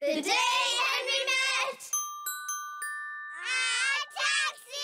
The day Henry met a taxi!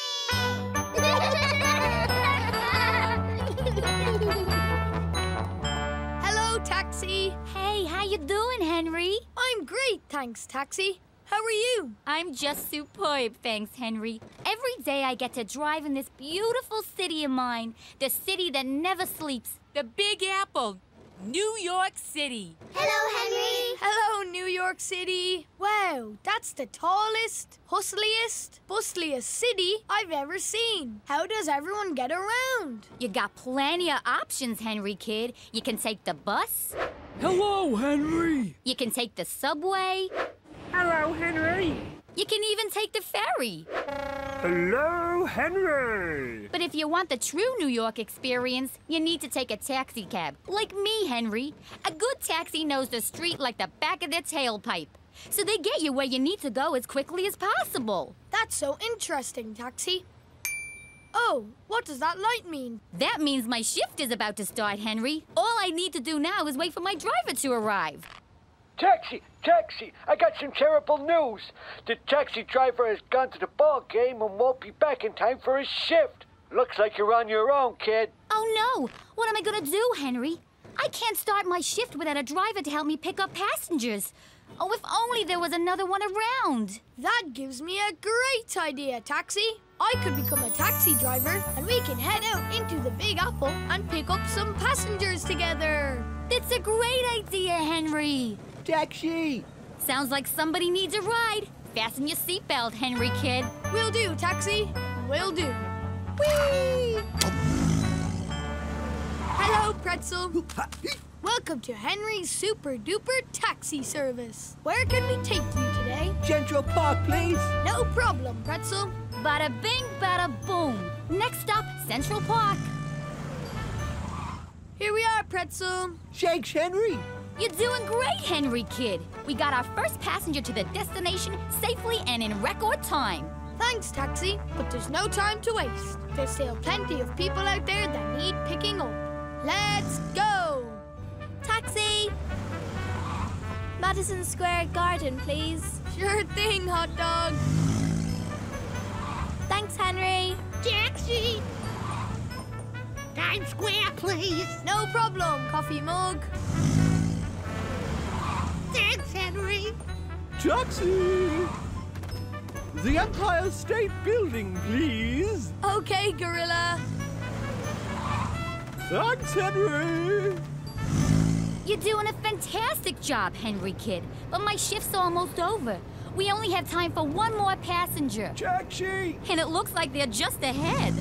Hello, Taxi. Hey, how you doing, Henry? I'm great, thanks, Taxi. How are you? I'm just superb, thanks, Henry. Every day I get to drive in this beautiful city of mine, the city that never sleeps. The Big Apple, New York City. Hello, Henry. Hello, New York City. Wow, that's the tallest, hustliest, bustliest city I've ever seen. How does everyone get around? You got plenty of options, Henry kid. You can take the bus. Hello, Henry. You can take the subway. Hello, Henry. You can even take the ferry. Hello, Henry. But if you want the true New York experience, you need to take a taxi cab. Like me, Henry. A good taxi knows the street like the back of their tailpipe. So they get you where you need to go as quickly as possible. That's so interesting, Taxi. Oh, what does that light mean? That means my shift is about to start, Henry. All I need to do now is wait for my driver to arrive. Taxi! Taxi! I got some terrible news. The taxi driver has gone to the ball game and won't be back in time for his shift. Looks like you're on your own, kid. Oh, no. What am I gonna do, Henry? I can't start my shift without a driver to help me pick up passengers. Oh, if only there was another one around. That gives me a great idea, Taxi. I could become a taxi driver and we can head out into the Big Apple and pick up some passengers together. That's a great idea, Henry. Taxi! Sounds like somebody needs a ride. Fasten your seatbelt, Henry kid. Will do, Taxi. Will do. Whee! Hello, Pretzel. Welcome to Henry's Super Duper Taxi Service. Where can we take you today? Central Park, please. No problem, Pretzel. Bada bing, bada boom. Next stop, Central Park. Here we are, Pretzel. Thanks, Henry. You're doing great, Henry kid. We got our first passenger to the destination safely and in record time. Thanks, Taxi, but there's no time to waste. There's still plenty of people out there that need picking up. Let's go! Taxi! Madison Square Garden, please. Sure thing, hot dog. Thanks, Henry. Taxi! Times Square, please. No problem, coffee mug. Thanks, Henry. Taxi! The Empire State Building, please. Okay, Gorilla. Thanks, Henry. You're doing a fantastic job, Henry kid. But my shift's almost over. We only have time for one more passenger. Taxi! And it looks like they're just ahead.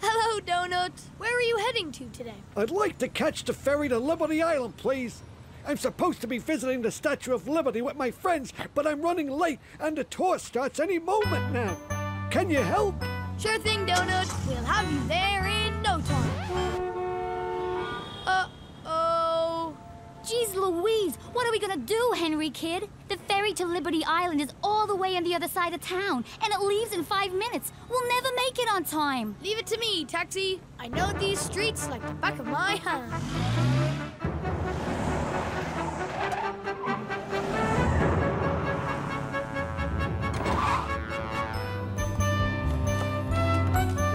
Hello, Donut. Where are you heading to today? I'd like to catch the ferry to Liberty Island, please. I'm supposed to be visiting the Statue of Liberty with my friends, but I'm running late and the tour starts any moment now. Can you help? Sure thing, Donut. We'll have you there in no time. Uh-oh. Jeez Louise, what are we gonna do, Henry kid? The ferry to Liberty Island is all the way on the other side of town, and it leaves in 5 minutes. We'll never make it on time. Leave it to me, Taxi. I know these streets like the back of my hand.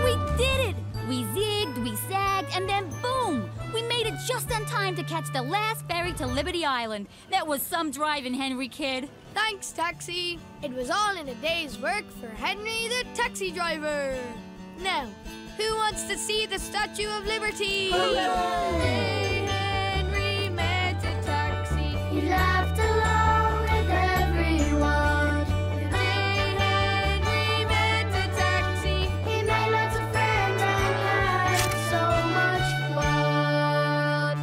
We did it! We zigged, we zagged, and then boom! We made it just in time to catch the last ferry to Liberty Island. That was some driving, Henry kid. Thanks, Taxi. It was all in a day's work for Henry the taxi driver. Now, who wants to see the Statue of Liberty? Hello. The day Henry met a taxi. He laughed along with everyone. The day Henry met a taxi. He made lots of friends and had so much fun.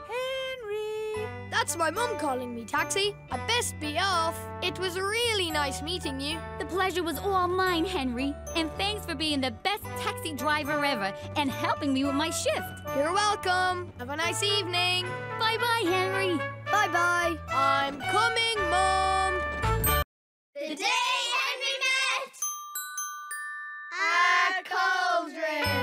Henry! That's my mum calling me, Taxi. I best be off. It was really nice meeting you. The pleasure was all mine, Henry. And thanks for being the best taxi driver ever and helping me with my shift. You're welcome. Have a nice evening. Bye-bye, Henry. Bye-bye. I'm coming, Mom. The day Henry met a cauldron.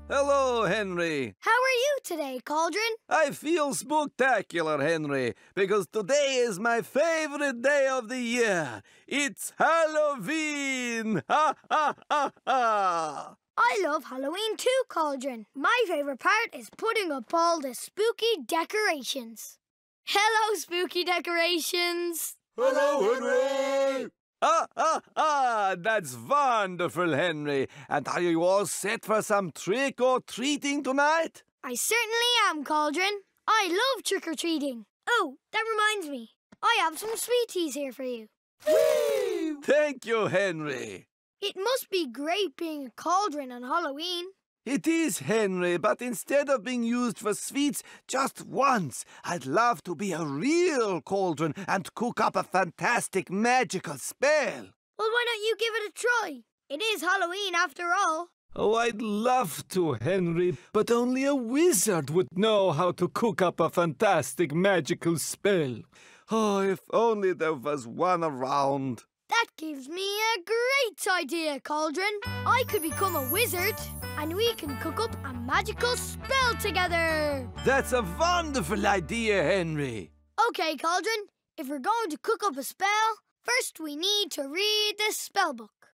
Hello, Henry. How are you today, Cauldron? I feel spooktacular, Henry, because today is my favorite day of the year. It's Halloween! Ha, ha, ha, ha! I love Halloween too, Cauldron. My favorite part is putting up all the spooky decorations. Hello, spooky decorations. Hello, Henry! That's wonderful, Henry. And are you all set for some trick-or-treating tonight? I certainly am, Cauldron. I love trick-or-treating. Oh, that reminds me. I have some sweeties here for you. Thank you, Henry. It must be great being a cauldron on Halloween. It is, Henry, but instead of being used for sweets just once, I'd love to be a real cauldron and cook up a fantastic magical spell. Well, why don't you give it a try? It is Halloween after all. Oh, I'd love to, Henry, but only a wizard would know how to cook up a fantastic magical spell. Oh, if only there was one around. That gives me a great idea, Cauldron. I could become a wizard, and we can cook up a magical spell together. That's a wonderful idea, Henry. Okay, Cauldron, if we're going to cook up a spell, first we need to read the spell book.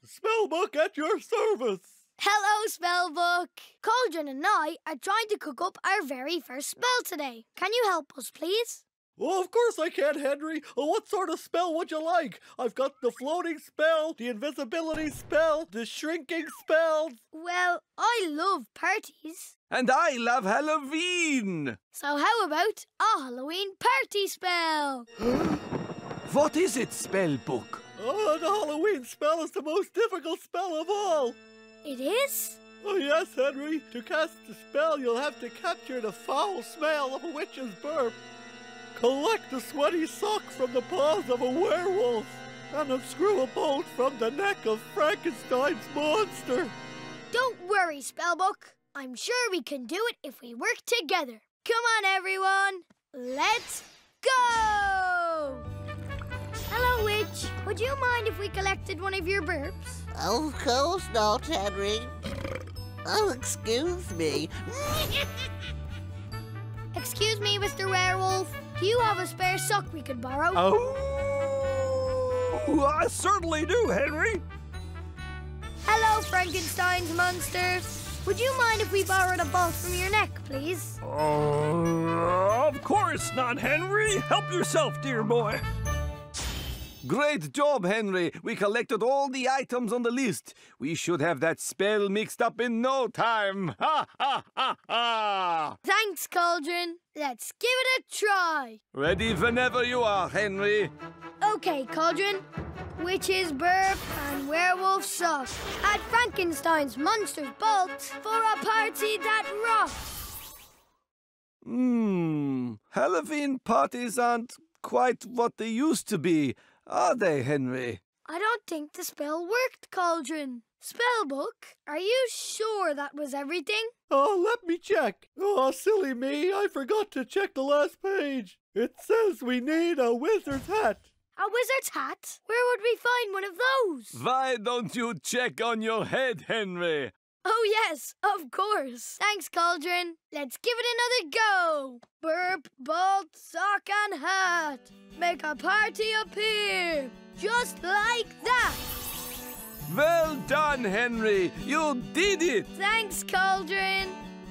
Spellbook at your service. Hello, Spellbook. Cauldron and I are trying to cook up our very first spell today. Can you help us, please? Well, of course I can, Henry. What sort of spell would you like? I've got the floating spell, the invisibility spell, the shrinking spells. Well, I love parties. And I love Halloween. So how about a Halloween party spell? What is it, Spellbook? Oh, the Halloween spell is the most difficult spell of all. It is? Oh, yes, Henry. To cast the spell, you'll have to capture the foul smell of a witch's burp, collect the sweaty sock from the paws of a werewolf, and unscrew a bolt from the neck of Frankenstein's monster. Don't worry, Spellbook. I'm sure we can do it if we work together. Come on, everyone. Let's go! Hello, Witch. Would you mind if we collected one of your burps? Of course not, Henry. Oh, excuse me. Excuse me, Mr. Werewolf. Do you have a spare sock we could borrow? Oh, I certainly do, Henry. Hello, Frankenstein's monsters. Would you mind if we borrowed a bolt from your neck, please? Of course not, Henry. Help yourself, dear boy. Great job, Henry. We collected all the items on the list. We should have that spell mixed up in no time. Ha, ha, ha, ha! Thanks, Cauldron. Let's give it a try. Ready whenever you are, Henry. Okay, Cauldron. Witch's burp and werewolf sock at Frankenstein's Monsters Bolt for a party that rocks. Halloween parties aren't quite what they used to be, are they, Henry? I don't think the spell worked, Cauldron. Spellbook, are you sure that was everything? Oh, let me check. Oh, silly me. I forgot to check the last page. It says we need a wizard's hat. A wizard's hat? Where would we find one of those? Why don't you check on your head, Henry? Oh, yes, of course. Thanks, Cauldron. Let's give it another go. Burp, bolt, sock, and hat. Make a party appear. Just like that. Well done, Henry. You did it. Thanks, Cauldron.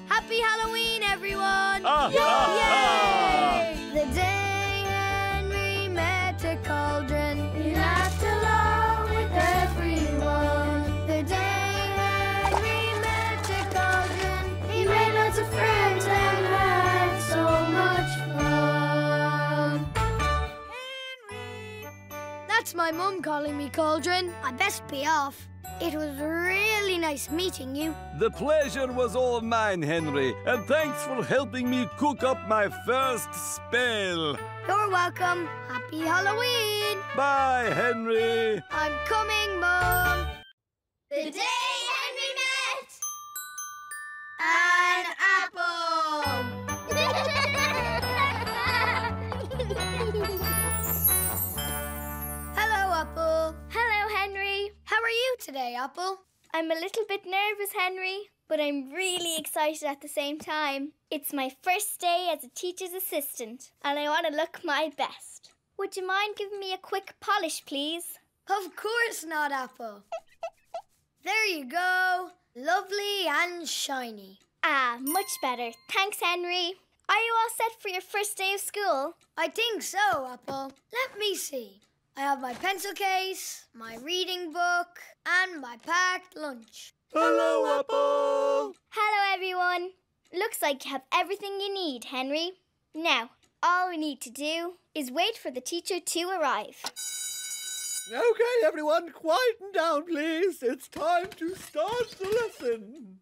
Happy Halloween, everyone. Yay! The day Henry met a cauldron, He laughed along with everyone. the day Henry met a cauldron, He made lots of friends and had so much fun. That's my mum calling me Cauldron. I best be off. It was really nice meeting you. The pleasure was all mine, Henry, and thanks for helping me cook up my first spell. You're welcome. Happy Halloween. Bye, Henry. I'm coming, Mum. The day Henry met an apple. Hello, Apple. Hello, Henry. How are you today, Apple? I'm a little bit nervous, Henry, but I'm really excited at the same time. It's my first day as a teacher's assistant, and I want to look my best. Would you mind giving me a quick polish, please? Of course not, Apple. There you go. Lovely and shiny. Ah, much better. Thanks, Henry. Are you all set for your first day of school? I think so, Apple. Let me see. I have my pencil case, my reading book, and my packed lunch. Hello, Apple! Hello, everyone. Looks like you have everything you need, Henry. Now, all we need to do is wait for the teacher to arrive. Okay, everyone, quieten down, please. It's time to start the lesson.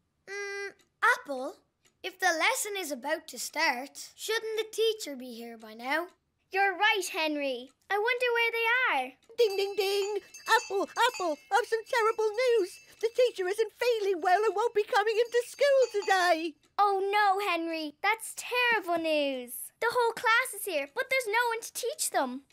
Apple, if the lesson is about to start, shouldn't the teacher be here by now? You're right, Henry. I wonder where they are. Ding, ding, ding. Apple, I've some terrible news. The teacher isn't feeling well and won't be coming into school today. Oh, no, Henry. That's terrible news. The whole class is here, but there's no one to teach them.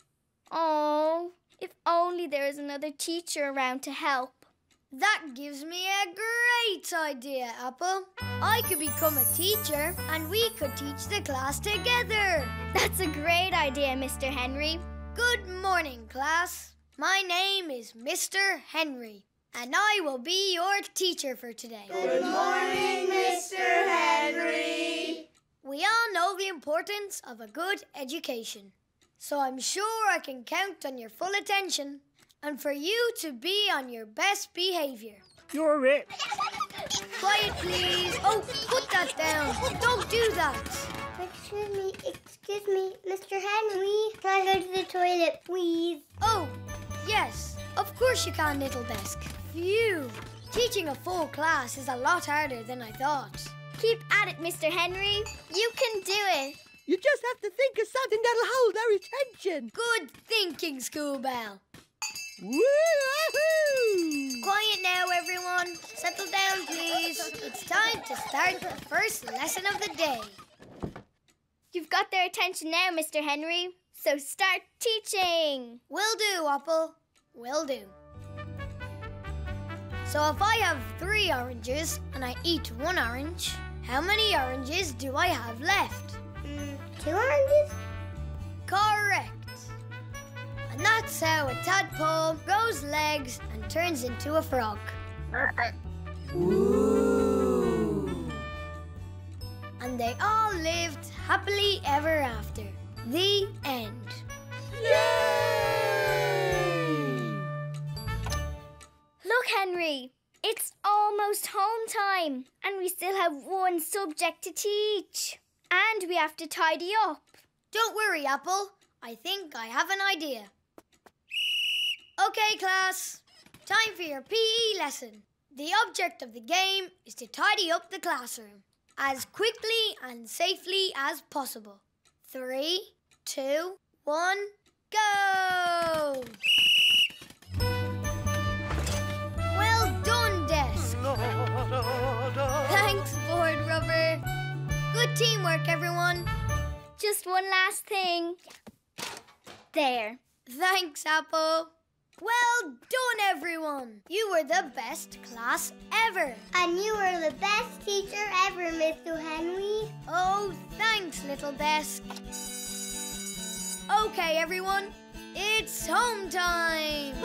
Oh, if only there was another teacher around to help. That gives me a great idea, Apple. I could become a teacher and we could teach the class together. That's a great idea, Mr. Henry. Good morning, class. My name is Mr. Henry, and I will be your teacher for today. Good morning, Mr. Henry. We all know the importance of a good education, so I'm sure I can count on your full attention and for you to be on your best behavior. You're it. Quiet, please. Oh, put that down. Don't do that. Excuse me, Mr. Henry. Can I go to the toilet, please? Oh, yes. Of course you can, Little Besk. Phew. Teaching a full class is a lot harder than I thought. Keep at it, Mr. Henry. You can do it. You just have to think of something that'll hold their attention. Good thinking, Schoolbell. Woo-hoo! Quiet now, everyone. Settle down, please. It's time to start the first lesson of the day. You've got their attention now, Mr. Henry. So start teaching. Will do, Apple. Will do. So if I have 3 oranges and I eat 1 orange, how many oranges do I have left? 2 oranges? Correct. And that's how a tadpole grows legs and turns into a frog. Ooh. And they all lived happily ever after. The end. Look, Henry. It's almost home time. And we still have 1 subject to teach. And we have to tidy up. Don't worry, Apple. I think I have an idea. Okay, class. Time for your PE lesson. The object of the game is to tidy up the classroom as quickly and safely as possible. 3, 2, 1, go! Well done, Desk. Thanks, Board Rubber. Good teamwork, everyone. Just one last thing. There. Thanks, Apple. Well done, everyone. You were the best class ever. And you were the best teacher ever, Mr. Henry. Oh, thanks, Little Desk. Okay, everyone. It's home time.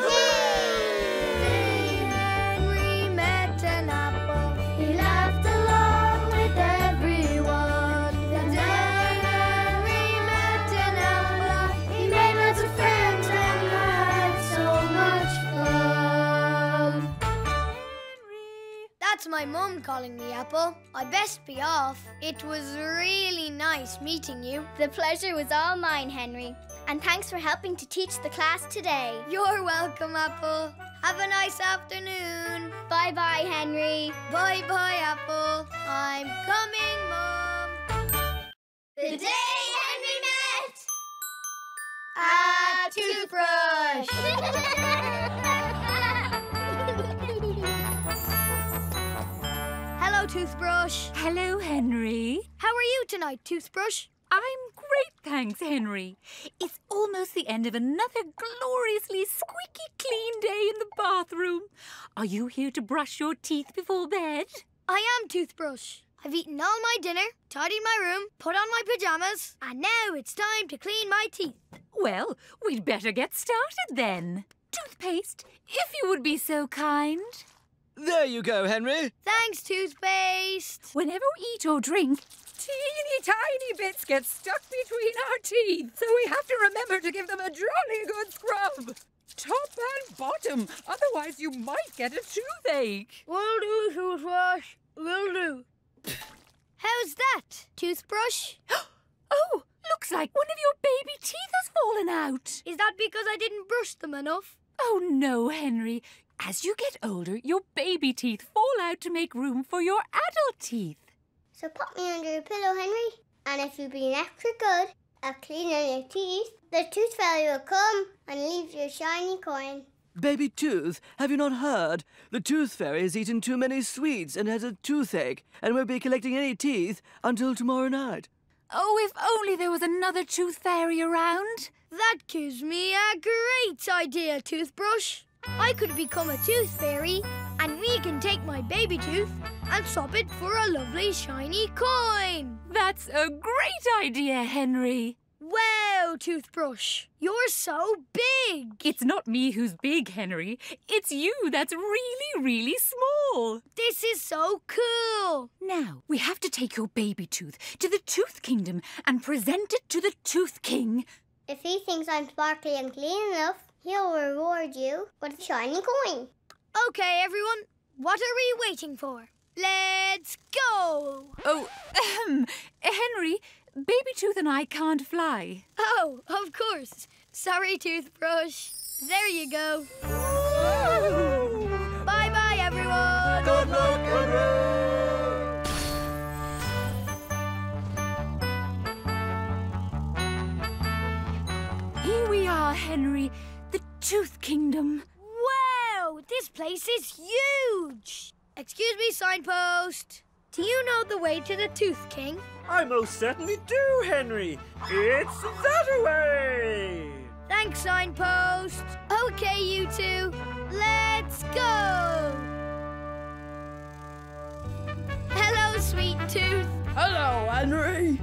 Henry met an apple. He laughed along with everyone. The day Henry met an apple, he made lots of friends and had so much fun. That's my mum calling me, Apple. I best be off. It was really nice meeting you. The pleasure was all mine, Henry. And thanks for helping to teach the class today. You're welcome, Apple. Have a nice afternoon. Bye-bye, Henry. Bye-bye, Apple. I'm coming, Mom. The day Henry met A toothbrush. Hello, Toothbrush. Hello, Henry. How are you tonight, Toothbrush? I'm great, thanks, Henry. It's almost the end of another gloriously squeaky clean day in the bathroom. Are you here to brush your teeth before bed? I am Toothbrush. I've eaten all my dinner, tidied my room, put on my pyjamas, and now it's time to clean my teeth. Well, we'd better get started then. Toothpaste, if you would be so kind. There you go, Henry. Thanks, Toothpaste. Whenever we eat or drink, teeny tiny bits get stuck between our teeth, so we have to remember to give them a jolly good scrub. Top and bottom, otherwise you might get a toothache. Will do, Toothbrush. Will do. How's that, Toothbrush? Oh, looks like one of your baby teeth has fallen out. Is that because I didn't brush them enough? Oh, no, Henry. As you get older, your baby teeth fall out to make room for your adult teeth. So pop me under your pillow, Henry. And if you've been extra good at cleaning your teeth, the tooth fairy will come and leave you a shiny coin. Baby Tooth, have you not heard? The Tooth Fairy has eaten too many sweets and has a toothache and won't be collecting any teeth until tomorrow night. Oh, if only there was another tooth fairy around. That gives me a great idea, Toothbrush. I could become a tooth fairy and we can take my baby tooth and swap it for a lovely shiny coin. That's a great idea, Henry. Wow, Toothbrush, you're so big. It's not me who's big, Henry. It's you that's really, really small. This is so cool. Now, we have to take your baby tooth to the Tooth Kingdom and present it to the Tooth King. If he thinks I'm sparkly and clean enough, he'll reward you with a shiny coin. Okay, everyone, what are we waiting for? Let's go. Oh, Henry, Baby Tooth and I can't fly. Oh, of course. Sorry, Toothbrush. There you go. Bye-bye, everyone. Good luck, Henry. Here we are, Henry, the Tooth Kingdom. Wow, this place is huge. Excuse me, signpost. Do you know the way to the Tooth King? I most certainly do, Henry. It's that way. Thanks, signpost. Okay, you two, let's go. Hello, Sweet Tooth. Hello, Henry.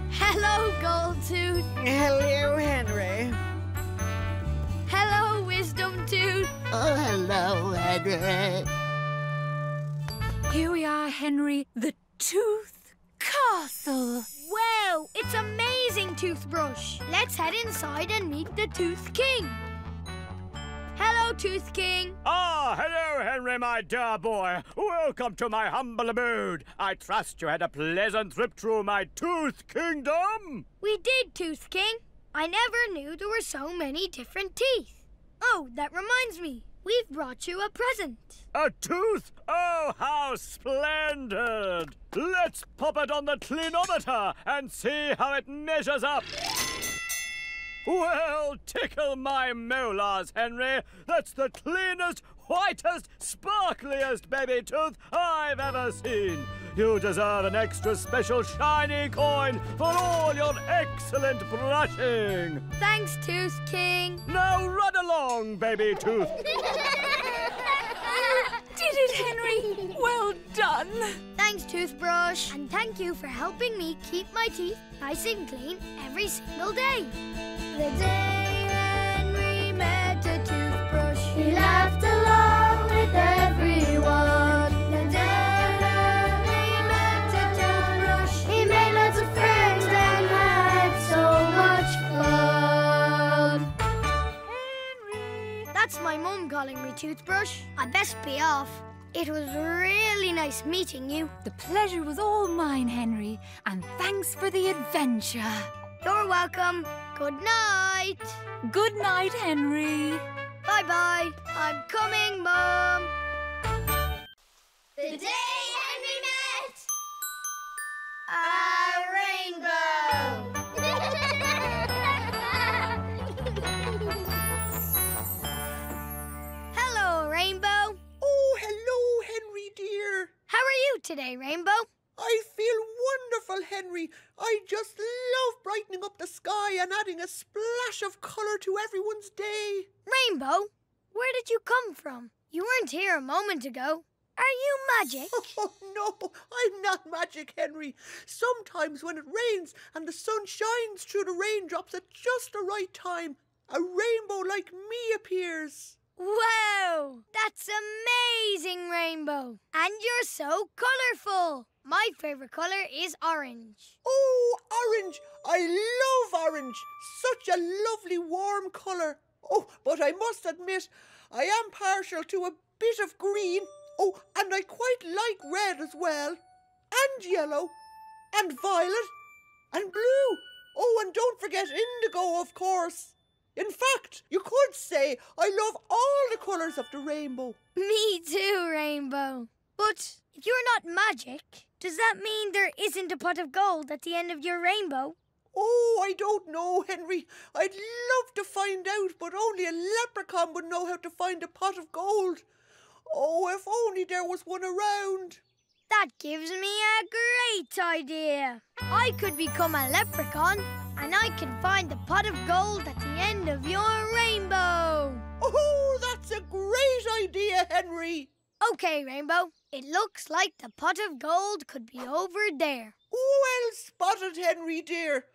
Hello, Gold Tooth. Hello, Henry. Hello, Wisdom Tooth. Oh, hello, Henry. Here we are, Henry, the Tooth Castle. Wow, it's amazing, Toothbrush. Let's head inside and meet the Tooth King. Hello, Tooth King. Ah, hello, Henry, my dear boy. Welcome to my humble abode. I trust you had a pleasant trip through my Tooth Kingdom. We did, Tooth King. I never knew there were so many different teeth. Oh, that reminds me. We've brought you a present. A tooth? Oh, how splendid! Let's pop it on the clinometer and see how it measures up. Well, tickle my molars, Henry. That's the cleanest, whitest, sparkliest baby tooth I've ever seen. You deserve an extra special shiny coin for all your excellent brushing. Thanks, Tooth King. Now run along, baby tooth. Did it, Henry? Well done. Thanks, Toothbrush. And thank you for helping me keep my teeth nice and clean every single day. The day Henry met a toothbrush, he laughed along with everyone. The day Henry met a toothbrush, he made lots of friends and had so much fun. Henry! That's my mum calling me Toothbrush. I best be off. It was really nice meeting you. The pleasure was all mine, Henry, and thanks for the adventure. You're welcome. Good night. Good night, Henry. Bye-bye. I'm coming, Mum. The day Henry met a rainbow. Hello, Rainbow. Oh, hello, Henry dear. How are you today, Rainbow? I feel wonderful, Henry. I just love brightening up the sky and adding a splash of colour to everyone's day. Rainbow, where did you come from? You weren't here a moment ago. Are you magic? Oh, no, I'm not magic, Henry. Sometimes when it rains and the sun shines through the raindrops at just the right time, a rainbow like me appears. Wow, that's amazing, Rainbow. And you're so colourful. My favourite colour is orange. Oh, orange. I love orange. Such a lovely warm colour. Oh, but I must admit, I am partial to a bit of green. Oh, and I quite like red as well. And yellow. And violet. And blue. Oh, and don't forget indigo, of course. In fact, you could say I love all the colours of the rainbow. Me too, Rainbow. But if you're not magic, does that mean there isn't a pot of gold at the end of your rainbow? Oh, I don't know, Henry. I'd love to find out, but only a leprechaun would know how to find a pot of gold. Oh, if only there was one around. That gives me a great idea. I could become a leprechaun and I can find the pot of gold at the end of your rainbow. Oh, that's a great idea, Henry. Okay, Rainbow. It looks like the pot of gold could be over there. Well spotted, Henry, dear.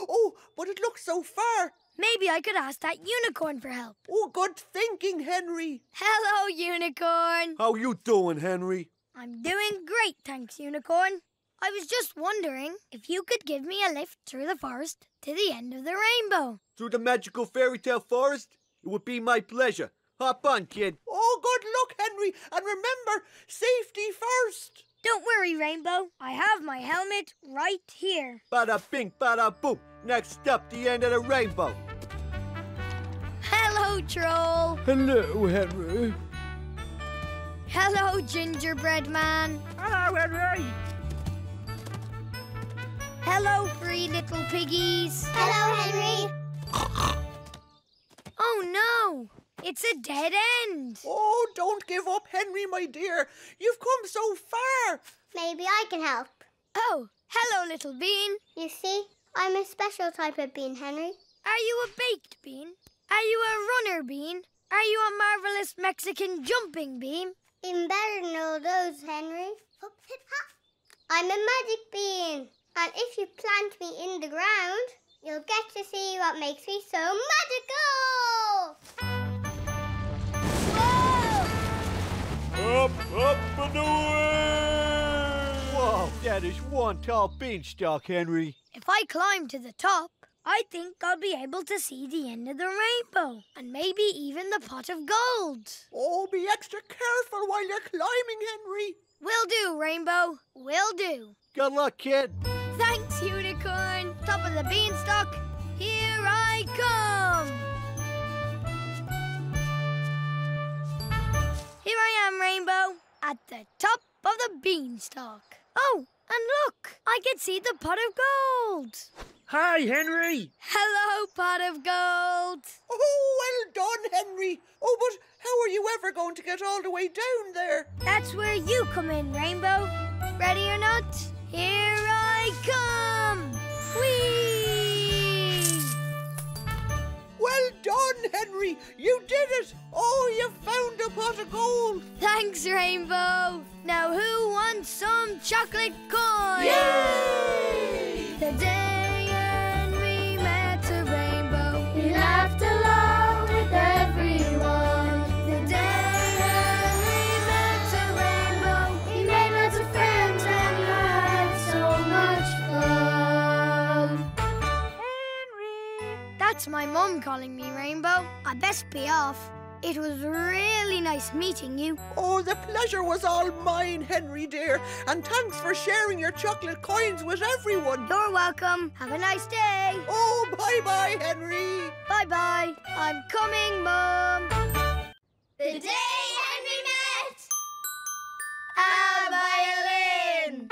Oh, but it looks so far. Maybe I could ask that unicorn for help. Oh, good thinking, Henry. Hello, unicorn. How you doing, Henry? I'm doing great, thanks, unicorn. I was just wondering if you could give me a lift through the forest to the end of the rainbow. Through the magical fairy tale forest? It would be my pleasure. Hop on, kid. Oh, good luck, Henry. And remember, safety first. Don't worry, Rainbow. I have my helmet right here. Bada bing, bada boom. Next up, the end of the rainbow. Hello, Troll. Hello, Henry. Hello, Gingerbread Man. Hello, Henry. Hello, three little piggies. Hello, Henry. Oh, no. It's a dead end. Oh, don't give up, Henry, my dear. You've come so far. Maybe I can help. Oh, hello, little bean. You see, I'm a special type of bean, Henry. Are you a baked bean? Are you a runner bean? Are you a marvelous Mexican jumping bean? Even better than all those, Henry. Hop, hip, hop. I'm a magic bean. And if you plant me in the ground, you'll get to see what makes me so magical. Up, up, and away! Whoa, that is one tall beanstalk, Henry. If I climb to the top, I think I'll be able to see the end of the rainbow and maybe even the pot of gold. Oh, be extra careful while you're climbing, Henry. Will do, Rainbow. Will do. Good luck, kid. Thanks, Unicorn. Top of the beanstalk. Here I come. Here I am, Rainbow, at the top of the beanstalk. Oh, and look, I can see the pot of gold. Hi, Henry. Hello, pot of gold. Oh, well done, Henry. Oh, but how are you ever going to get all the way down there? That's where you come in, Rainbow. Ready or not, here I come. Whee! Well done, Henry. You did it. Oh, you found a pot of gold. Thanks, Rainbow. Now who wants some chocolate coins? Yay! The day Henry met a rainbow, he laughed along with everyone. The day Henry met a rainbow, he made lots of friends and had so much fun. Henry! That's my mum calling me, Rainbow. I best be off. It was really nice meeting you. Oh, the pleasure was all mine, Henry dear. And thanks for sharing your chocolate coins with everyone. You're welcome. Have a nice day. Oh, bye-bye, Henry. Bye-bye. I'm coming, Mum. The day Henry met a violin.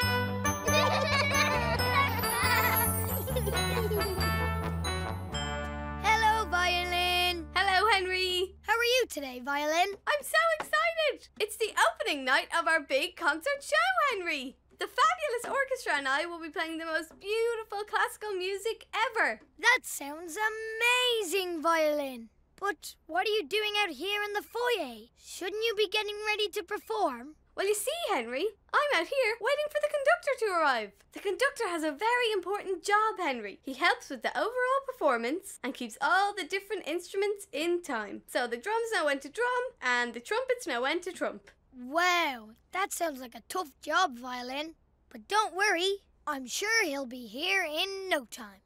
Hello, violin. Hello, Henry. How are you today, violin? I'm so excited. It's the opening night of our big concert show, Henry. The fabulous orchestra and I will be playing the most beautiful classical music ever. That sounds amazing, Violin. But what are you doing out here in the foyer? Shouldn't you be getting ready to perform? Well, you see, Henry, I'm out here waiting for the conductor to arrive. The conductor has a very important job, Henry. He helps with the overall performance and keeps all the different instruments in time. So the drums know when to drum and the trumpets know when to trump. Wow, that sounds like a tough job, Violin. But don't worry, I'm sure he'll be here in no time.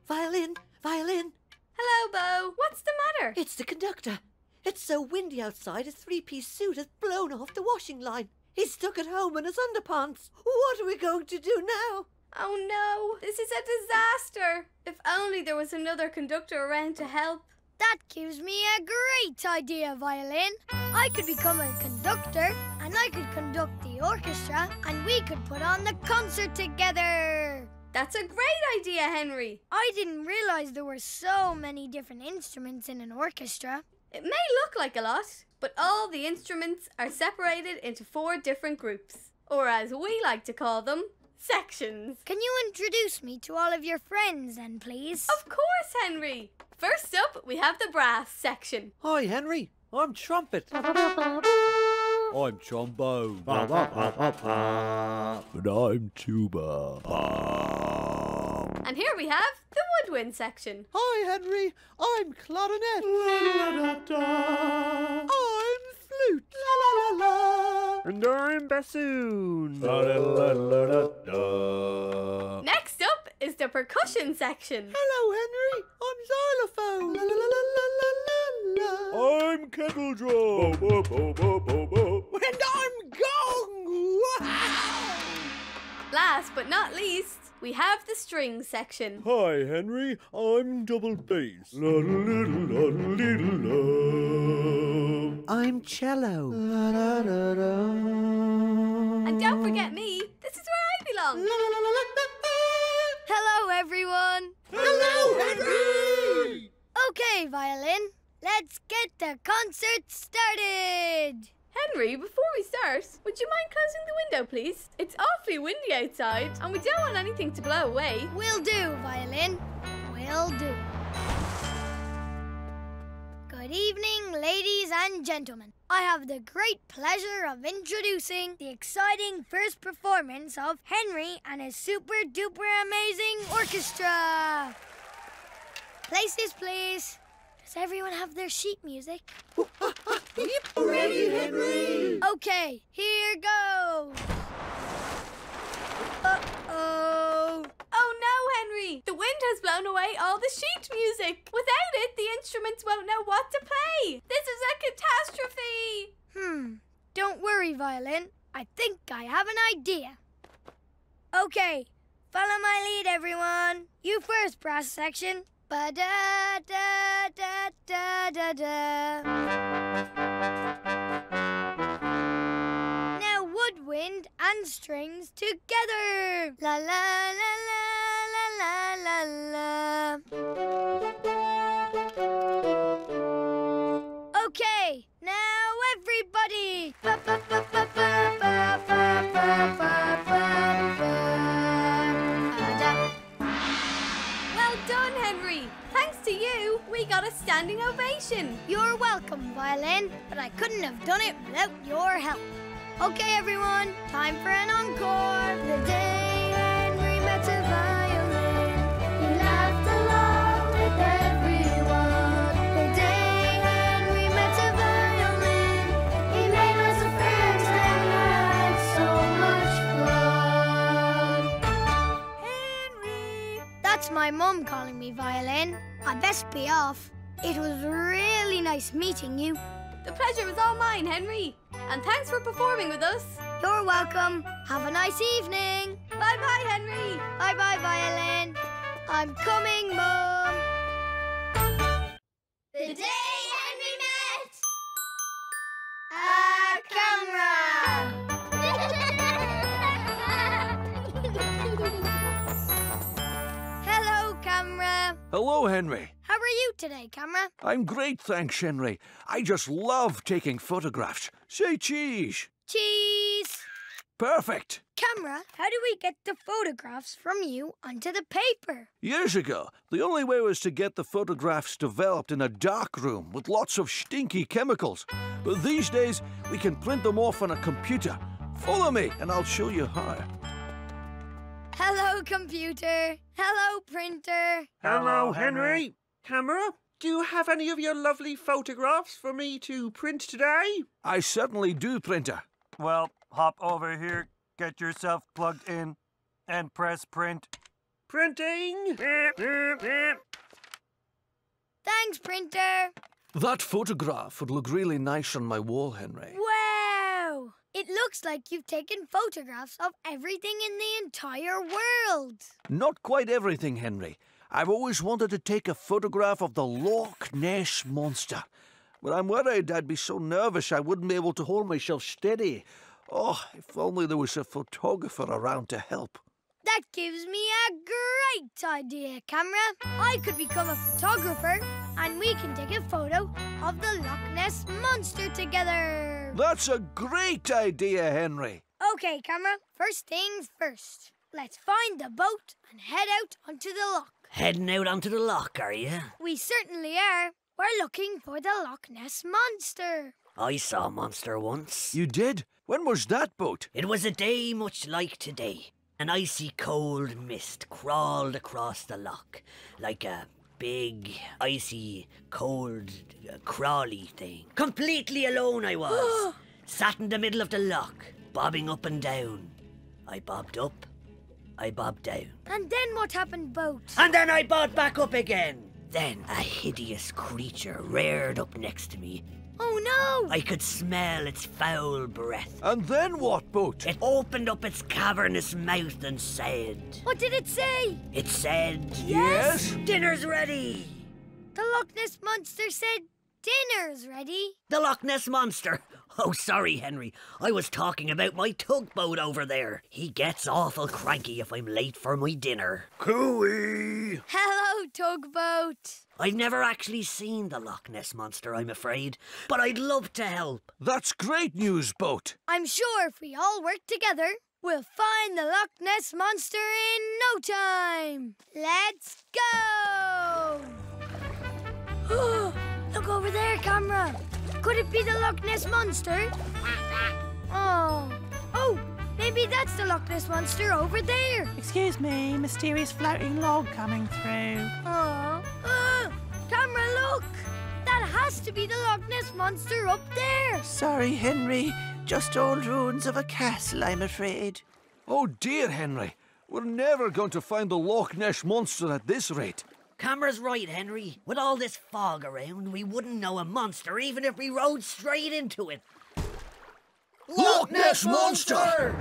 Violin, Violin. Hello, Bo. What's the matter? It's the conductor. It's so windy outside, his three-piece suit has blown off the washing line. He's stuck at home in his underpants. What are we going to do now? Oh no, this is a disaster. If only there was another conductor around to help. That gives me a great idea, Violin. I could become a conductor, and I could conduct the orchestra, and we could put on the concert together. That's a great idea, Henry. I didn't realize there were so many different instruments in an orchestra. It may look like a lot, but all the instruments are separated into 4 different groups, or as we like to call them, sections. Can you introduce me to all of your friends then, please? Of course, Henry. First up, we have the brass section. Hi, Henry. I'm trumpet. I'm trombone. And I'm tuba. And here we have the woodwind section. Hi, Henry. I'm clarinet. I'm flute. And I'm bassoon. Next up is the percussion section. Hello, Henry. I'm xylophone. I'm kettle drum. And I'm gong. Wow! Last but not least, we have the strings section. Hi, Henry. I'm double bass. I'm cello. And don't forget me. This is where I belong. Hello, everyone. Hello, Henry. Okay, Violin. Let's get the concert started. Henry, before we start, would you mind closing the window, please? It's awfully windy outside, and we don't want anything to blow away. Will do, Violin. Will do. Good evening, ladies and gentlemen. I have the great pleasure of introducing the exciting first performance of Henry and his super-duper amazing orchestra. Places, please. Does everyone have their sheet music? Ready, Henry. Okay, here goes. Uh-oh. Oh no, Henry! The wind has blown away all the sheet music. Without it, the instruments won't know what to play. This is a catastrophe. Don't worry, Violin. I think I have an idea. Okay, follow my lead, everyone. You first, brass section. Ba-da-da-da-da-da-da. Now woodwind and strings together. La la la la la la la la. Okay, now everybody. Well done, Henry. Thanks to you, we got a standing ovation. You're welcome, Violin, but I couldn't have done it without your help. Okay, everyone, time for an encore. The day Henry met a violin, he laughed along with everyone. The day Henry met a violin, he made lots of friends and had so much fun. Henry! That's my mum calling me Violin. I best be off. It was really nice meeting you. The pleasure was all mine, Henry. And thanks for performing with us. You're welcome. Have a nice evening. Bye-bye, Henry. Bye-bye, Violin. I'm coming, Mum. The day Henry met a camera. Hello, camera. Hello, Henry. How are you today, camera? I'm great, thanks, Henry. I just love taking photographs. Say cheese. Cheese. Perfect. Camera, how do we get the photographs from you onto the paper? Years ago, the only way was to get the photographs developed in a dark room with lots of stinky chemicals. But these days, we can print them off on a computer. Follow me, and I'll show you how. Hello, computer. Hello, printer. Hello, Henry. Camera, do you have any of your lovely photographs for me to print today? I certainly do, printer. Well, hop over here, get yourself plugged in, and press print. Printing! Thanks, printer. That photograph would look really nice on my wall, Henry. Wow! It looks like you've taken photographs of everything in the entire world. Not quite everything, Henry. I've always wanted to take a photograph of the Loch Ness Monster. But I'm worried I'd be so nervous I wouldn't be able to hold myself steady. Oh, if only there was a photographer around to help. That gives me a great idea, Camera. I could become a photographer and we can take a photo of the Loch Ness Monster together. That's a great idea, Henry. Okay, Camera, first things first. Let's find the boat and head out onto the loch. Heading out onto the loch, are you? We certainly are. We're looking for the Loch Ness Monster. I saw a monster once. You did? When was that, boat? It was a day much like today. An icy cold mist crawled across the loch, like a big, icy, cold, crawly thing. Completely alone I was. Sat in the middle of the loch, bobbing up and down. I bobbed up, I bobbed down. And then what happened, boat? And then I bobbed back up again. Then a hideous creature reared up next to me. Oh no! I could smell its foul breath. And then what, boat? It opened up its cavernous mouth and said... What did it say? It said... Yes? Dinner's ready! The Loch Ness Monster said dinner's ready. The Loch Ness Monster? Oh, sorry, Henry. I was talking about my tugboat over there. He gets awful cranky if I'm late for my dinner. Cooey! Hello, tugboat. I've never actually seen the Loch Ness Monster, I'm afraid, but I'd love to help. That's great news, boat. I'm sure if we all work together, we'll find the Loch Ness Monster in no time. Let's go! Look over there, Camera. Could it be the Loch Ness Monster? Oh, maybe that's the Loch Ness Monster over there. Excuse me, mysterious floating log coming through. Oh, Camera, look! That has to be the Loch Ness Monster up there. Sorry, Henry. Just old ruins of a castle, I'm afraid. Oh dear, Henry. We're never going to find the Loch Ness Monster at this rate. Camera's right, Henry. With all this fog around, we wouldn't know a monster even if we rode straight into it. Loch Ness Monster!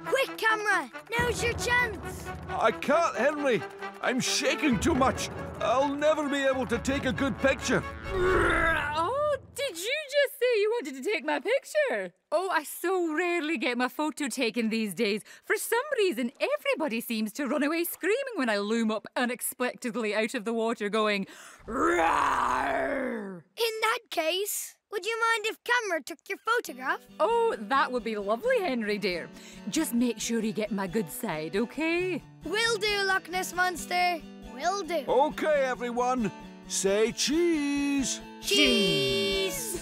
Quick, Camera! Now's your chance! I can't, Henry. I'm shaking too much. I'll never be able to take a good picture. Oh, did you just say you wanted to take my picture? Oh, I so rarely get my photo taken these days. For some reason, everybody seems to run away screaming when I loom up unexpectedly out of the water going, "Rawr!" In that case, would you mind if Camera took your photograph? Oh, that would be lovely, Henry dear. Just make sure you get my good side, okay? Will do, Loch Ness Monster. Will do. Okay, everyone. Say cheese. Cheese!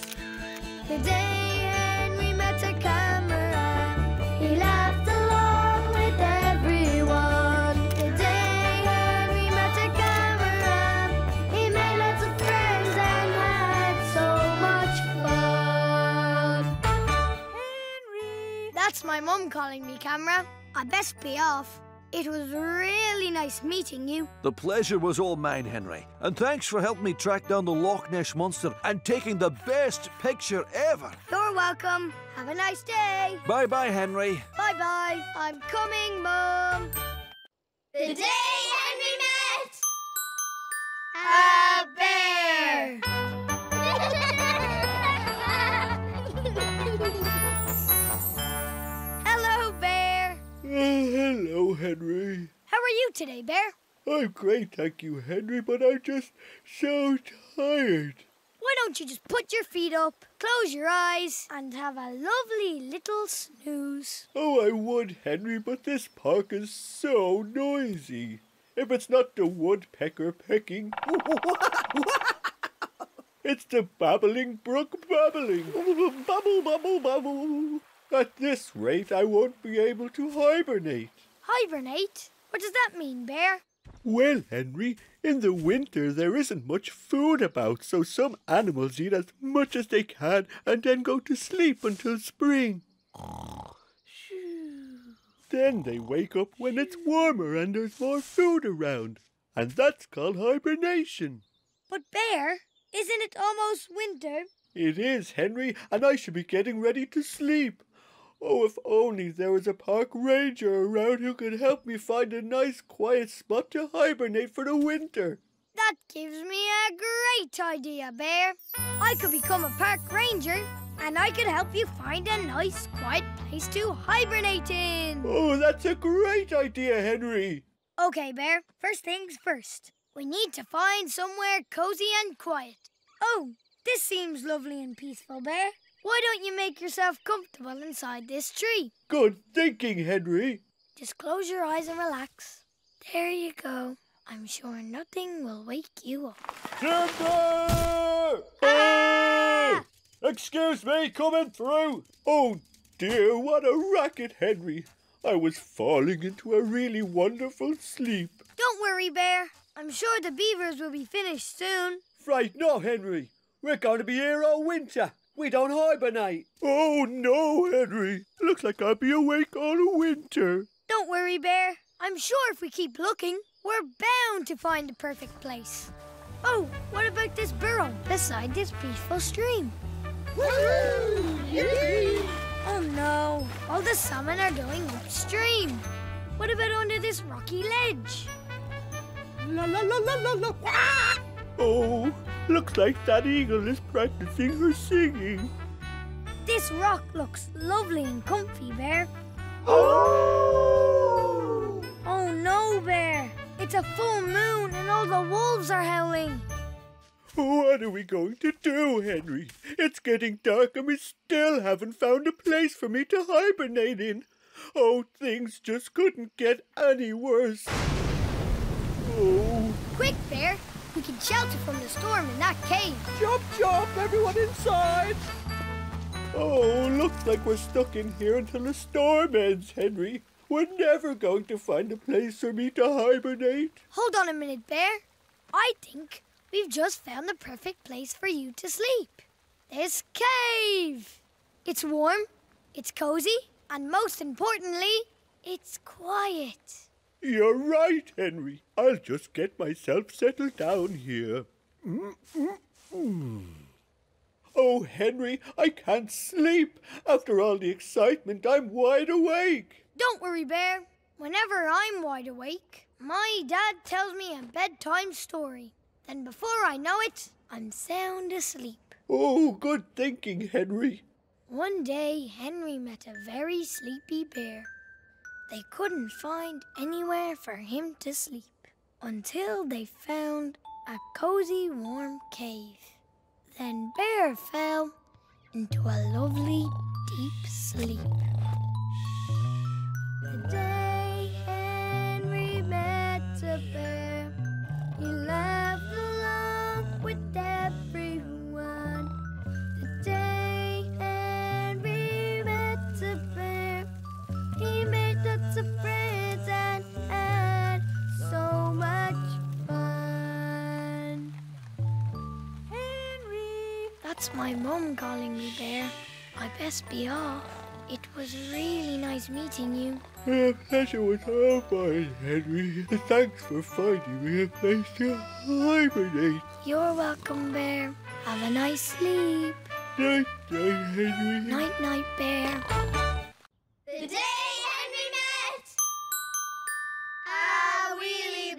The day Henry met a camera, he laughed along with everyone. The day Henry met a camera, he made lots of friends and had so much fun. Henry! That's my mum calling me, Camera. I best be off. It was really nice meeting you. The pleasure was all mine, Henry. And thanks for helping me track down the Loch Ness Monster and taking the best picture ever. You're welcome. Have a nice day. Bye-bye, Henry. Bye-bye. I'm coming, Mum. The day Henry met a bear. Hello, Bear. Hello, Henry. How are you today, Bear? I'm great, thank you, Henry, but I'm just so tired. why don't you just put your feet up, close your eyes, and have a lovely little snooze? Oh, I would, Henry, but this park is so noisy. If it's not the woodpecker pecking, it's the babbling brook babbling. Bubble, bubble, bubble. At this rate, I won't be able to hibernate. Hibernate? What does that mean, Bear? Well, Henry, in the winter there isn't much food about, so some animals eat as much as they can and then go to sleep until spring. Then they wake up when it's warmer and there's more food around, and that's called hibernation. But Bear, isn't it almost winter? It is, Henry, and I should be getting ready to sleep. Oh, if only there was a park ranger around who could help me find a nice quiet spot to hibernate for the winter. That gives me a great idea, Bear. I could become a park ranger, and I could help you find a nice quiet place to hibernate in. Oh, that's a great idea, Henry. Okay, Bear, first things first. We need to find somewhere cozy and quiet. Oh, this seems lovely and peaceful, Bear. Why don't you make yourself comfortable inside this tree? Good thinking, Henry. Just close your eyes and relax. There you go. I'm sure nothing will wake you up. Timber! Ah! Excuse me, coming through. Oh dear, what a racket, Henry. I was falling into a really wonderful sleep. Don't worry, Bear. I'm sure the beavers will be finished soon. Right, no, Henry. We're going to be here all winter. We don't hibernate. Oh, no, Henry. Looks like I'll be awake all winter. Don't worry, Bear. I'm sure if we keep looking, we're bound to find the perfect place. Oh, what about this burrow beside this peaceful stream? Oh, no. All the salmon are going upstream. What about under this rocky ledge? La la la la la la. Oh, looks like that eagle is practicing her singing. This rock looks lovely and comfy, Bear. Oh! Oh no, Bear. It's a full moon and all the wolves are howling. What are we going to do, Henry? It's getting dark and we still haven't found a place for me to hibernate in. Oh, things just couldn't get any worse. Oh. Quick, Bear. We can shelter from the storm in that cave. Jump, jump, everyone inside! Oh, looks like we're stuck in here until the storm ends, Henry. We're never going to find a place for me to hibernate. Hold on a minute, Bear. I think we've just found the perfect place for you to sleep. This cave. It's warm, it's cozy, and most importantly, it's quiet. You're right, Henry. I'll just get myself settled down here. Oh, Henry, I can't sleep. After all the excitement, I'm wide awake. Don't worry, Bear. Whenever I'm wide awake, my dad tells me a bedtime story. Then before I know it, I'm sound asleep. Oh, good thinking, Henry. One day, Henry met a very sleepy bear. They couldn't find anywhere for him to sleep until they found a cozy, warm cave. Then Bear fell into a lovely, deep sleep. The day Henry met a bear, he laughed along with everyone. The day Henry met a bear, he made lots of friends and had so much fun. Henry! That's my mum calling me, Bear. I best be off. It was really nice meeting you. The pleasure was all mine, Henry. Thanks for finding me a place to hibernate. You're welcome, Bear. Have a nice sleep. Night, night, Henry. Night, night, Bear. The day Henry met a wheelie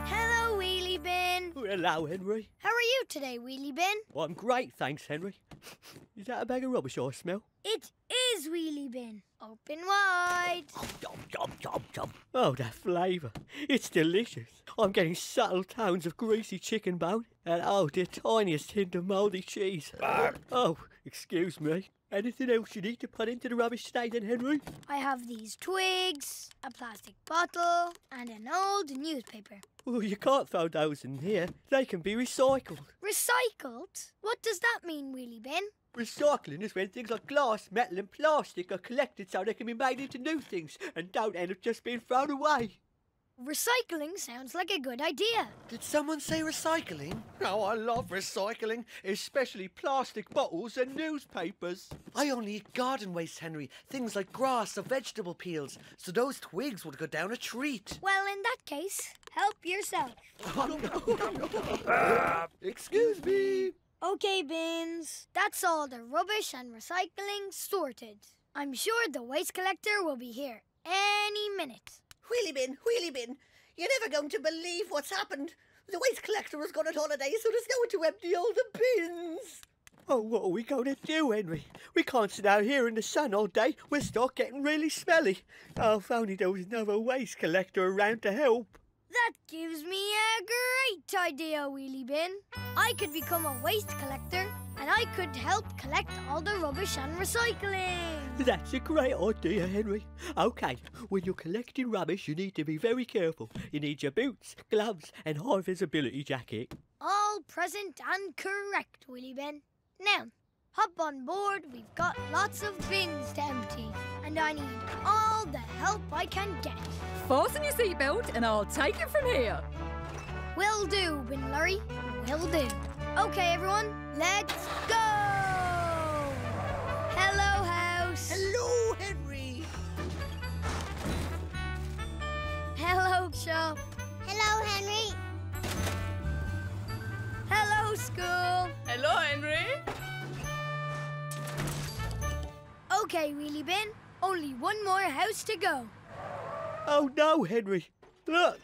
Hello, Wheelie Bin. Hello, Henry. How are you today, Wheelie Bin? Well, I'm great, thanks, Henry. Is that a bag of rubbish I smell? It is Wheelie Bin. Open wide. Oh, that flavour. It's delicious. I'm getting subtle tones of greasy chicken bone and, oh, the tiniest hint of mouldy cheese. Oh, excuse me. Anything else you need to put into the rubbish today then, Henry? I have these twigs, a plastic bottle, and an old newspaper. Oh, you can't throw those in here. They can be recycled. Recycled? What does that mean, Wheelie Bin? Recycling is when things like glass, metal and plastic are collected so they can be made into new things and don't end up just being thrown away. Recycling sounds like a good idea. Did someone say recycling? Oh, I love recycling, especially plastic bottles and newspapers. I only eat garden waste, Henry. Things like grass or vegetable peels. So those twigs would go down a treat. Well, in that case, help yourself. Excuse me. Okay, Bins. That's all the rubbish and recycling sorted. I'm sure the waste collector will be here any minute. Wheelie Bin, you're never going to believe what's happened. The waste collector has gone on holiday, so there's no one to empty all the bins. Oh, what are we going to do, Henry? We can't sit out here in the sun all day. We'll start getting really smelly. Oh, if only there was another waste collector around to help. That gives me a great idea, Wheelie Bin. I could become a waste collector, and I could help collect all the rubbish and recycling. That's a great idea, Henry. OK, when you're collecting rubbish, you need to be very careful. You need your boots, gloves and high visibility jacket. All present and correct, Wheelie Bin. Now, hop on board. We've got lots of bins to empty, and I need all the help I can get. Fasten your seatbelt and I'll take it from here. Will do, Bin Lurry. Will do. OK, everyone, let's go! Hello, house. Hello, Henry. Hello, shop. Hello, Henry. Hello, school. Hello, Henry. OK, Wheelie Bin. Only one more house to go. Oh no, Henry. Look,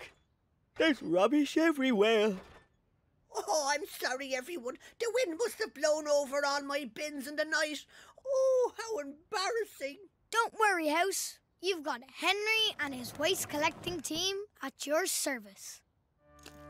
there's rubbish everywhere. Oh, I'm sorry, everyone. The wind must have blown over all my bins in the night. Oh, how embarrassing. Don't worry, house. You've got Henry and his waste collecting team at your service.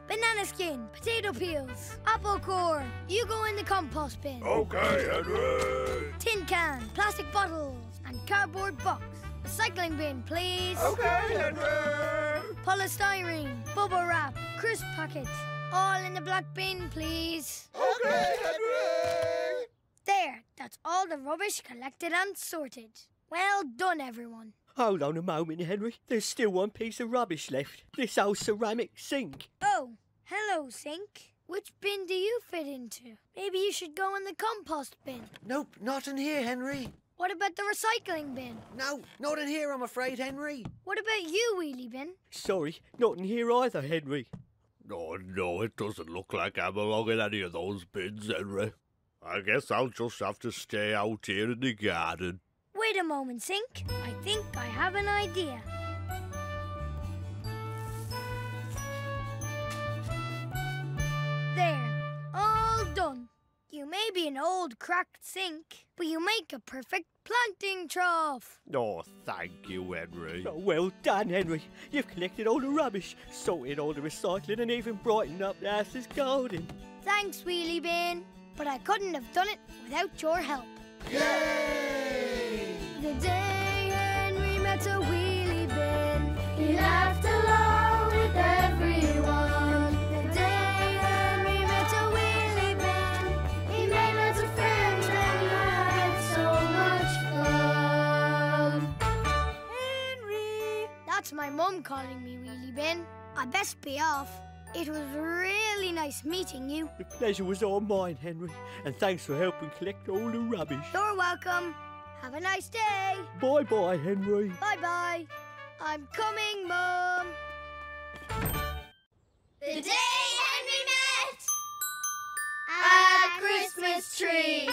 Banana skin, potato peels, apple core. You go in the compost bin. Okay, Henry. Tin can, plastic bottles, and cardboard box. Recycling bin, please. Okay, Henry. Polystyrene, bubble wrap, crisp packet. All in the black bin, please. Okay, Henry. There, that's all the rubbish collected and sorted. Well done, everyone. Hold on a moment, Henry. There's still one piece of rubbish left. This old ceramic sink. Oh, hello, sink. Which bin do you fit into? Maybe you should go in the compost bin. Nope, not in here, Henry. What about the recycling bin? No, not in here, I'm afraid, Henry. What about you, Wheelie Bin? Sorry, not in here either, Henry. Oh, no, it doesn't look like I belong in any of those bins, Henry. I guess I'll just have to stay out here in the garden. Wait a moment, Sink. I think I have an idea. There, all done. You may be an old cracked sink, but you make a perfect planting trough. Oh, thank you, Henry. Oh, well done, Henry. You've collected all the rubbish, sorted all the recycling and even brightened up the house's garden. Thanks, Wheelie Bin. But I couldn't have done it without your help. Yay! The day Henry met a wheelie bin, he laughed along with everyone. The day Henry met a wheelie bin, he made lots of friends and had so much fun. Henry! That's my mum calling me wheelie bin. I best be off. It was really nice meeting you. The pleasure was all mine, Henry. And thanks for helping collect all the rubbish. You're welcome. Have a nice day. Bye-bye, Henry. Bye-bye. I'm coming, Mum. The day Henry met a Christmas tree.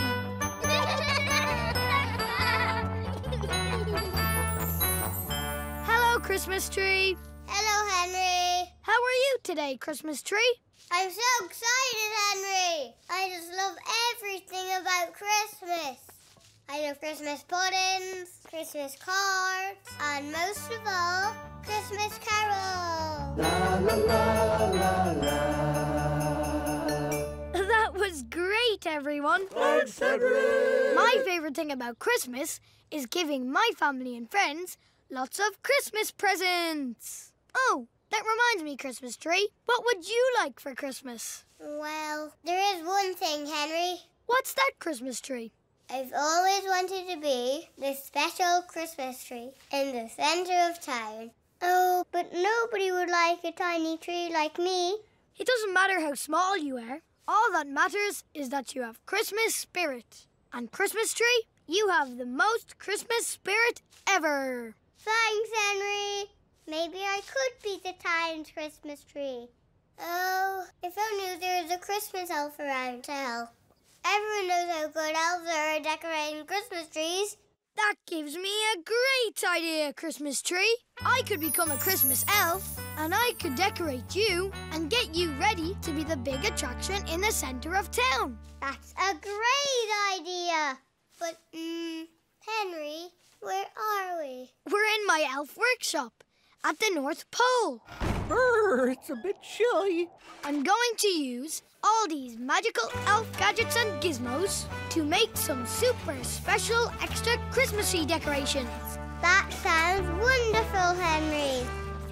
Hello, Christmas tree. Hello, Henry. How are you today, Christmas tree? I'm so excited, Henry. I just love everything about Christmas. I of Christmas puddings, Christmas cards, and most of all, Christmas carols. La la la la la. That was great, everyone. Thanks, Henry. My favourite thing about Christmas is giving my family and friends lots of Christmas presents. Oh, that reminds me, Christmas tree. What would you like for Christmas? Well, there is one thing, Henry. What's that, Christmas tree? I've always wanted to be the special Christmas tree in the centre of town. Oh, but nobody would like a tiny tree like me. It doesn't matter how small you are. All that matters is that you have Christmas spirit. And Christmas tree, you have the most Christmas spirit ever. Thanks, Henry. Maybe I could be the town's Christmas tree. Oh, if only there was a Christmas elf around to help. Everyone knows how good elves are at decorating Christmas trees. That gives me a great idea, Christmas tree. I could become a Christmas elf, and I could decorate you and get you ready to be the big attraction in the centre of town. That's a great idea. But, Henry, where are we? We're in my elf workshop at the North Pole. It's a bit chilly. I'm going to use all these magical elf gadgets and gizmos to make some super special extra Christmassy decorations. That sounds wonderful, Henry.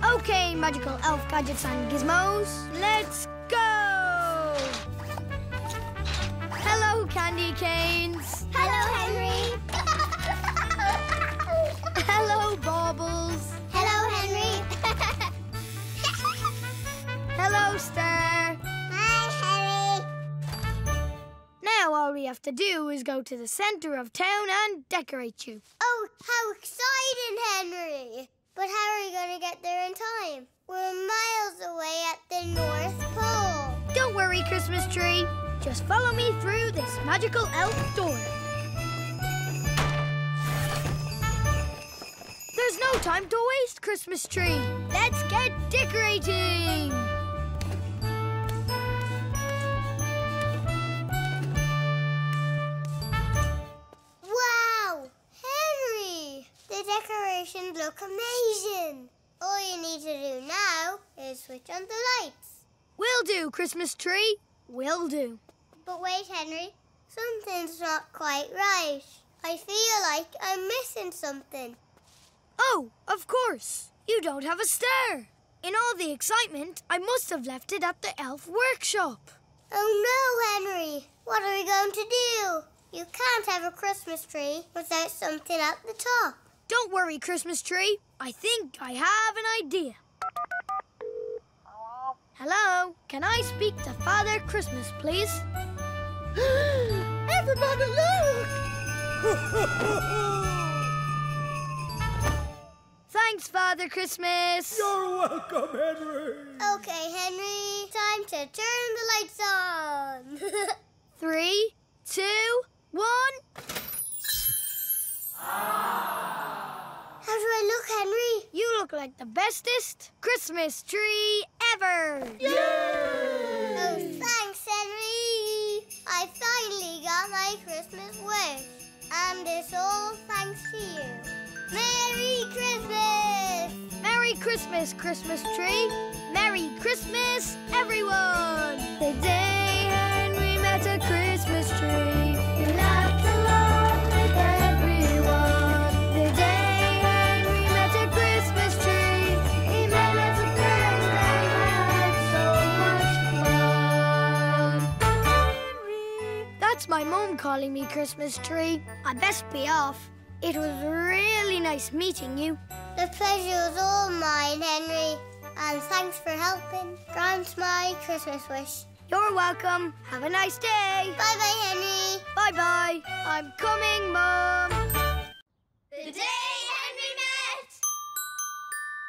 Okay, magical elf gadgets and gizmos, let's go! Hello, candy canes. Hello, Henry. Hello, baubles. Hello, Henry. Hello, Star. Hi, Henry. Now all we have to do is go to the centre of town and decorate you. Oh, how exciting, Henry. But how are we going to get there in time? We're miles away at the North Pole. Don't worry, Christmas tree. Just follow me through this magical elf door. There's no time to waste, Christmas tree. Let's get decorating. Wow! Henry! The decorations look amazing. All you need to do now is switch on the lights. Will do, Christmas tree. Will do. But wait, Henry. Something's not quite right. I feel like I'm missing something. Oh, of course. You don't have a star. In all the excitement, I must have left it at the elf workshop. Oh no, Henry. What are we going to do? You can't have a Christmas tree without something at the top. Don't worry, Christmas tree. I think I have an idea. Hello? Can I speak to Father Christmas, please? Everybody look! Thanks, Father Christmas. You're welcome, Henry. Okay, Henry. Time to turn the lights on. 3, 2, 1. How do I look, Henry? You look like the bestest Christmas tree ever. Yay! Oh, thanks, Henry. I finally got my Christmas wish. And it's all thanks to you. Merry Christmas! Merry Christmas, Christmas tree. Merry Christmas, everyone. The day Henry met a Christmas tree, he laughed along with everyone. The day Henry met a Christmas tree, he met lots of friends and had so much fun. That's my mum calling me Christmas tree. I best be off. It was really nice meeting you. The pleasure was all mine, Henry. And thanks for helping grant my Christmas wish. You're welcome. Have a nice day. Bye-bye, Henry. Bye-bye. I'm coming, Mum. The day Henry met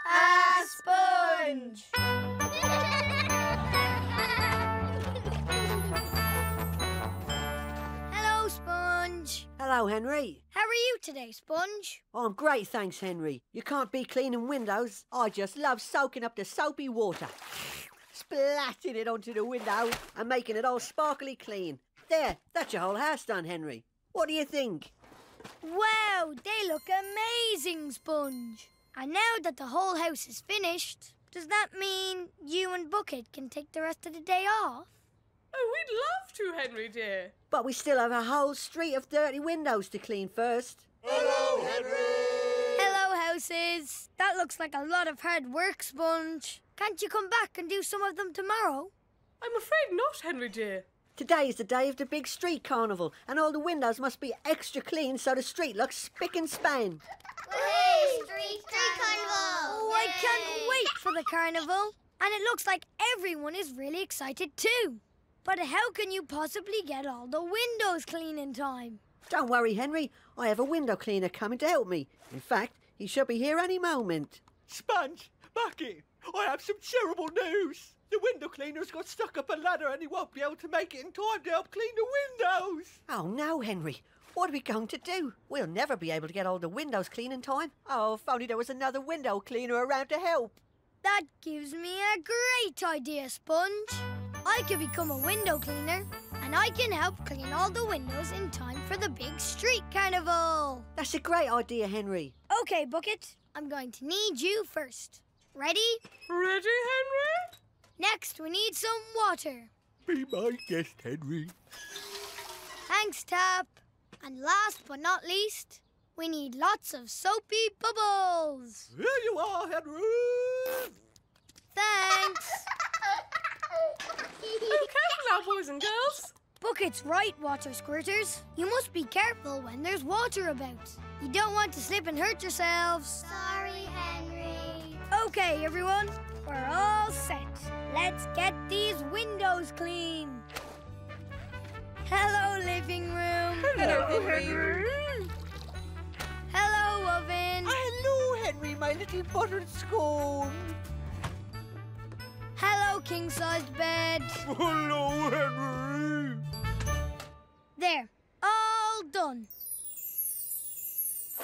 a sponge. Hello, Sponge. Hello, Henry. How are you today, Sponge? Oh, I'm great, thanks, Henry. You can't be cleaning windows. I just love soaking up the soapy water, splatting it onto the window and making it all sparkly clean. There, that's your whole house done, Henry. What do you think? Wow, they look amazing, Sponge. And now that the whole house is finished, does that mean you and Bucket can take the rest of the day off? Oh, we'd love to, Henry dear. But we still have a whole street of dirty windows to clean first. Hello, Henry! Hello, houses. That looks like a lot of hard work, Sponge. Can't you come back and do some of them tomorrow? I'm afraid not, Henry dear. Today is the day of the big street carnival, and all the windows must be extra clean so the street looks spick and span. Woohoo! Street carnival! Oh, I can't wait for the carnival. And it looks like everyone is really excited too. But how can you possibly get all the windows clean in time? Don't worry, Henry. I have a window cleaner coming to help me. In fact, he should be here any moment. Sponge, Bucket, I have some terrible news. The window cleaner's got stuck up a ladder and he won't be able to make it in time to help clean the windows. Oh, no, Henry. What are we going to do? We'll never be able to get all the windows clean in time. Oh, if only there was another window cleaner around to help. That gives me a great idea, Sponge. I could become a window cleaner and I can help clean all the windows in time for the big street carnival. That's a great idea, Henry. Okay, Bucket, I'm going to need you first. Ready? Ready, Henry? Next, we need some water. Be my guest, Henry. Thanks, Tap. And last but not least, we need lots of soapy bubbles. Here you are, Henry. Thanks. Okay now, boys and girls. Bucket's right, water squirters. You must be careful when there's water about. You don't want to slip and hurt yourselves. Sorry, Henry. Okay, everyone. We're all set. Let's get these windows clean. Hello, living room. Hello, Henry. Hello, oven. Hello, Henry, my little buttered scone. Hello, king-sized bed. Hello, Henry. There, all done.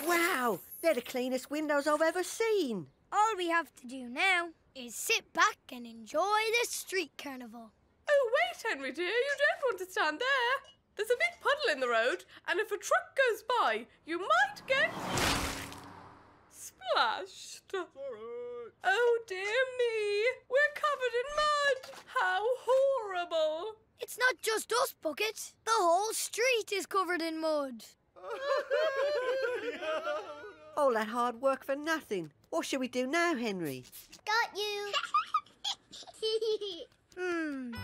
Wow, they're the cleanest windows I've ever seen. All we have to do now is sit back and enjoy the street carnival. Oh, wait, Henry dear, you don't want to stand there. There's a big puddle in the road, and if a truck goes by, you might get splashed. Oh, dear me. We're covered in mud. How horrible. It's not just us, Bucket. The whole street is covered in mud. All that hard work for nothing. What should we do now, Henry? Got you.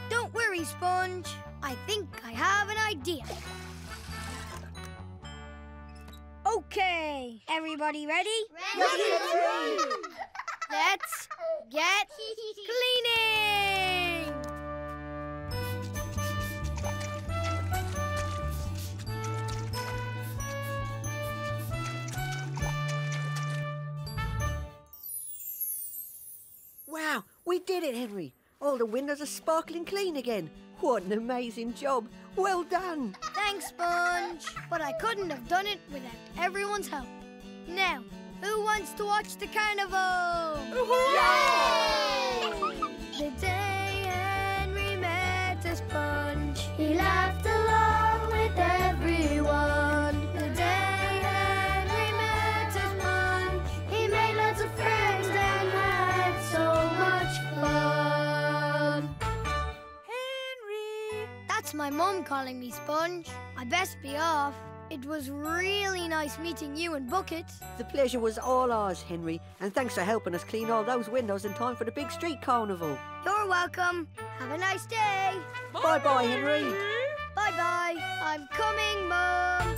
Don't worry, Sponge. I think I have an idea. Okay, everybody ready? Ready. Let's get cleaning! Wow, we did it, Henry. All the windows are sparkling clean again. What an amazing job. Well done. Thanks, Sponge. But I couldn't have done it without everyone's help. Now, who wants to watch the carnival? Yay! The day Henry met a sponge, he laughed along with everyone. The day Henry met a sponge, he made lots of friends and had so much fun. Henry! That's my mum calling me Sponge. I best be off. It was really nice meeting you and Bucket. The pleasure was all ours, Henry, and thanks for helping us clean all those windows in time for the big street carnival. You're welcome. Have a nice day. Bye-bye, Henry. Bye-bye. I'm coming, Mum.